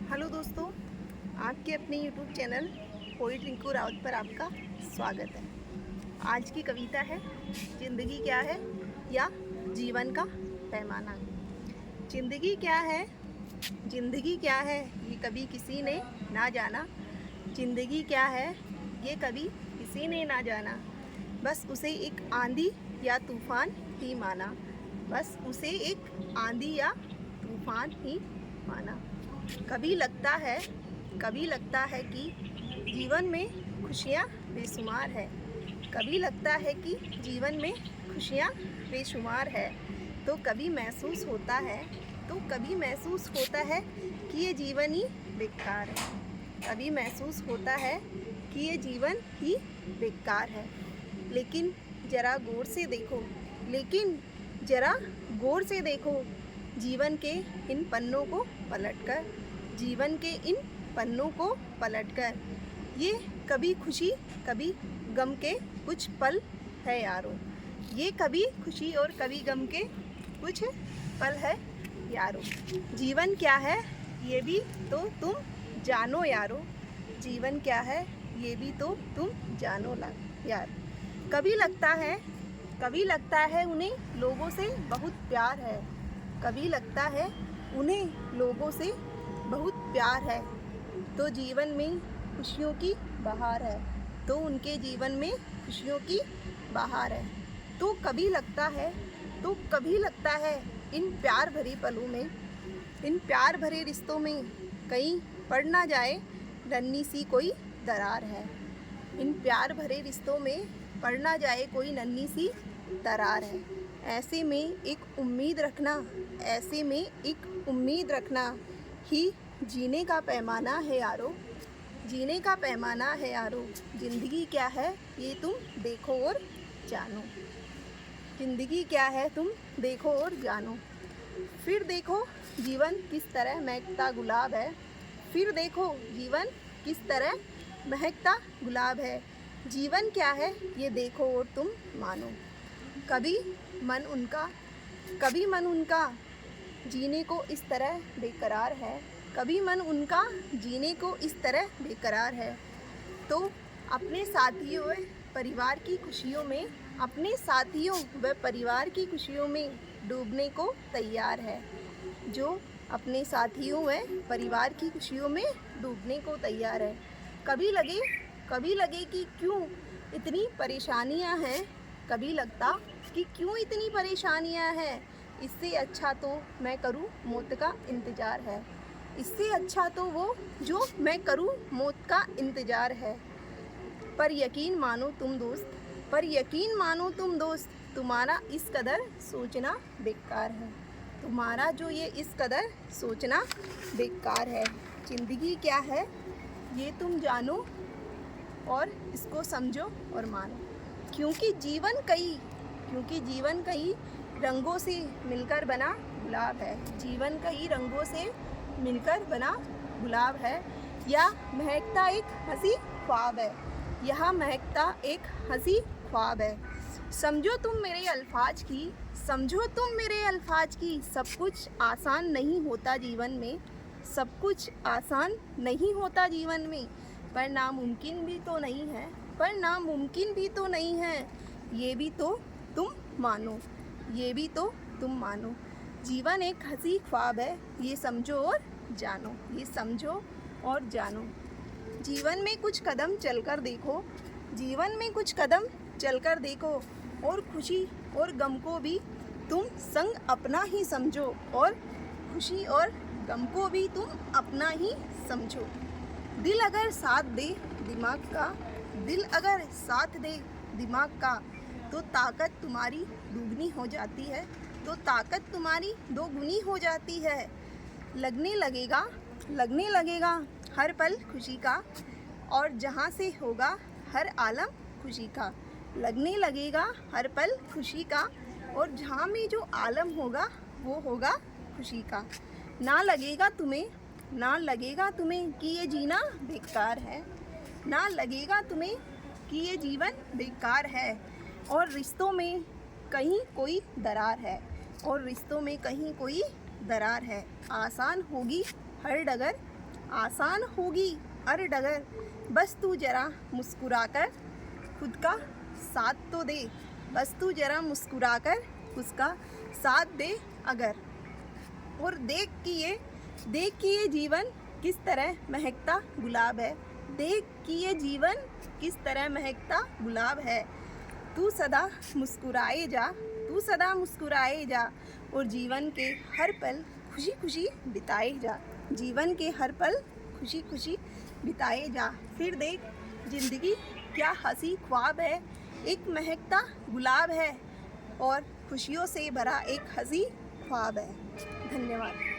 Hello दोस्तों, आपके अपने YouTube channel poet Rinku Rawat पर आपका स्वागत है। आज की कविता है जिंदगी क्या है या जीवन का पैमाना। जिंदगी क्या है, जिंदगी क्या है ये कभी किसी ने ना जाना। जिंदगी क्या है ये कभी किसी ने ना जाना। बस उसे एक आंधी या तूफान ही माना। बस उसे एक आंधी या तूफान ही माना। कभी लगता है कि जीवन में खुशियाँ बेशुमार है। कभी लगता है कि जीवन में खुशियाँ बेशुमार है। तो कभी महसूस होता है कि ये जीवन ही बेकार है। कभी महसूस होता है कि ये जीवन ही बेकार है। लेकिन ज़रा गौर से देखो जीवन के इन पन्नों को पलटकर ये कभी खुशी कभी गम के कुछ पल है यारो। ये कभी खुशी और कभी गम के कुछ पल है यारो। जीवन क्या है ये भी तो तुम जानो यारो। जीवन क्या है ये भी तो तुम जानो यार। कभी लगता है उन्हें लोगों से बहुत प्यार है। कभी लगता है उन्हें लोगों से बहुत प्यार है। तो जीवन में खुशियों की बहार है। तो उनके जीवन में खुशियों की बहार है। तो कभी लगता है इन प्यार भरे पलों में, इन प्यार भरे रिश्तों में कहीं पड़ ना जाए नन्ही सी कोई दरार है। इन प्यार भरे रिश्तों में पड़ ना जाए कोई नन्ही सी दरार है। ऐसे में एक उम्मीद रखना ही जीने का पैमाना है यारो। जीने का पैमाना है यारो। जिंदगी क्या है ये तुम देखो और जानो। जिंदगी क्या है तुम देखो और जानो। फिर देखो जीवन किस तरह महकता गुलाब है। फिर देखो जीवन किस तरह महकता गुलाब है। जीवन क्या है ये देखो और तुम मानो। कभी मन उनका जीने को इस तरह बेकरार है। कभी मन उनका जीने को इस तरह बेकरार है। तो अपने साथियों व परिवार की खुशियों में डूबने को तैयार है। जो अपने साथियों व परिवार की खुशियों में डूबने को तैयार है। कभी लगे कि क्यों इतनी परेशानियां हैं। कभी लगता कि क्यों इतनी परेशानियां हैं। इससे अच्छा तो मैं करूं मौत का इंतज़ार है। इससे अच्छा तो वो जो मैं करूं मौत का इंतज़ार है। पर यकीन मानो तुम दोस्त तुम्हारा इस कदर सोचना बेकार है। तुम्हारा जो ये इस कदर सोचना बेकार है। जिंदगी क्या है ये तुम जानो और इसको समझो और मानो। क्योंकि जीवन कई रंगों से मिलकर बना गुलाब है। जीवन कई रंगों से मिलकर बना गुलाब है। या महकता एक हंसी ख्वाब है। यह महकता एक हंसी ख्वाब है। समझो तुम मेरे अल्फाज की। सब कुछ आसान नहीं होता जीवन में। सब कुछ आसान नहीं होता जीवन में। पर नामुमकिन भी तो नहीं है। ये भी तो तुम मानो। जीवन एक हंसी ख्वाब है। ये समझो और जानो। जीवन में कुछ कदम चलकर देखो। और खुशी और गम को भी तुम संग अपना ही समझो। और खुशी और गम को भी तुम अपना ही समझो। दिल अगर साथ दे दिमाग का तो ताकत तुम्हारी दुगनी हो जाती है। लगने लगेगा हर पल खुशी का। और जहाँ से होगा हर आलम खुशी का। लगने लगेगा हर पल खुशी का। और जहाँ में जो आलम होगा वो होगा खुशी का। ना लगेगा तुम्हें कि ये जीना बेकार है। ना लगेगा तुम्हें कि ये जीवन बेकार है। और रिश्तों में कहीं कोई दरार है। आसान होगी हर आसान होगी हर डगर, बस तू जरा मुस्कुराकर खुद का साथ तो दे, बस तू जरा मुस्कुराकर उसका साथ दे अगर। और देख कि ये जीवन किस तरह महकता गुलाब है, देख कि ये जीवन किस तरह महकता गुलाब है। तू सदा मुस्कुराए जा, तू सदा मुस्कुराए जा, और जीवन के हर पल खुशी खुशी बिताए जा, जीवन के हर पल खुशी खुशी बिताए जा। फिर देख जिंदगी क्या हंसी ख्वाब है, एक महकता गुलाब है और खुशियों से भरा एक हंसी ख्वाब है। धन्यवाद।